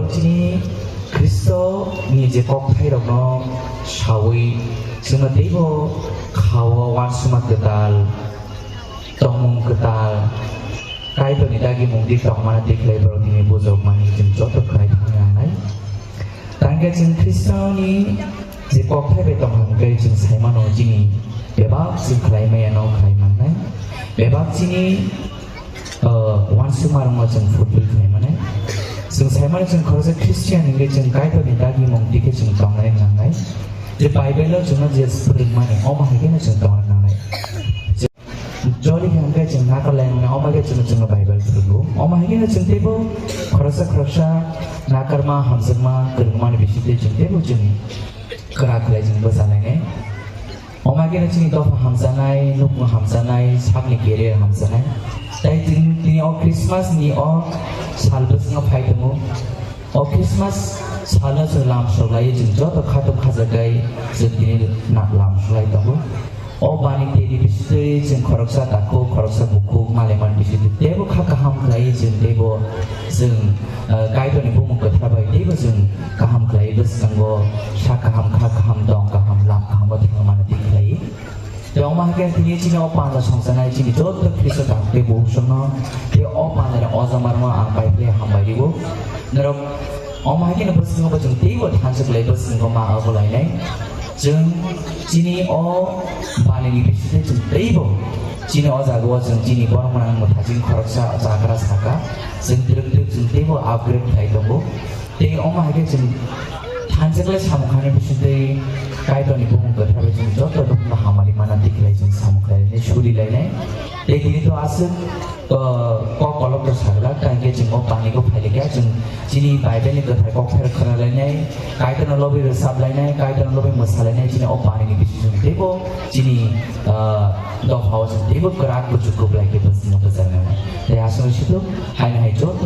여러분이 그리스도니 이제 꼭 타이로너 샤위 지금 대보 가와 완수마 그달 동문 그달 가이도 니다기 몽디 동마나 디클레이버로 니미 보조 많이 좀 저도 그라이 당연하나요? 당게 지금 그리스도니 이제 꼭 타이베 동문 그 지금 살만 오지니 매박 지금 클라이메야 노 클라이만나요? 매박 지니 완수마는 것좀 풀필 클라이만나요? 지금 살만에 지금 거기서 크리스티안인 게 지금 가이도 니다기 몽디게 지금 동나요 나나요? 이제 바이블로 지금 이제 스프링만이 어마하게는 지금 동나요? Jolly yang ke jeng nak lain na oma ke jeng jeng Bible dulu. Oma ini jeng tebo kerasa nakar ma hamzat ma keruma ni bisi te jeng tebo jeng kerak lagi jeng besanai. Oma ini jeng itu hamzanai, nuk hamzanai, sab ni kiri hamzanai. Tapi jeng ini o Christmas ni o salbus ngapai temu. O Christmas salah selam sulai jeng jauh katum kazagai jeng ini nak lam sulai temu. O bani tedi bisiteri jeng koroksa tako koroksa buku maleman bisiteri debo kaham kelai jeng debo jeng kaido ni bumung ketrabai debo jeng kaham kelai bes kanggo kaham dong kaham lam kaham batang mana di kelai dong mah kan tini cina o panda songsanai cini jod tak kristo tak debo sono de o panda na o zamar ma angkai ple hambai debo nerok o mah kan bes kanggo jeng debo thanse kelai bes kanggo ma abolai nai jeng cini o bani ni bisiteri jeng debo cini o jago jeng cini borong menang mutajin koroksa jakara saka jeng direk jeng debo upgrade kai debo de o mah kan jeng thanse kelai samukane bisiteri kaido ni bumung ketrabai jeng jod tak hamari mana diklai jeng samukai ni shuri lai nai de kini to asuk kok kolok to sagla kainge jeng o bani ko phaile kya jeng cini Bible ni ketrabai kok pher khara lai nai kaido na lobi resab lai nai kaido na lobi masala nai cini o bani ni bisiteri debo cini do haus debo kerak ko cukup lai ke bes no bezana de asuk situ hai jod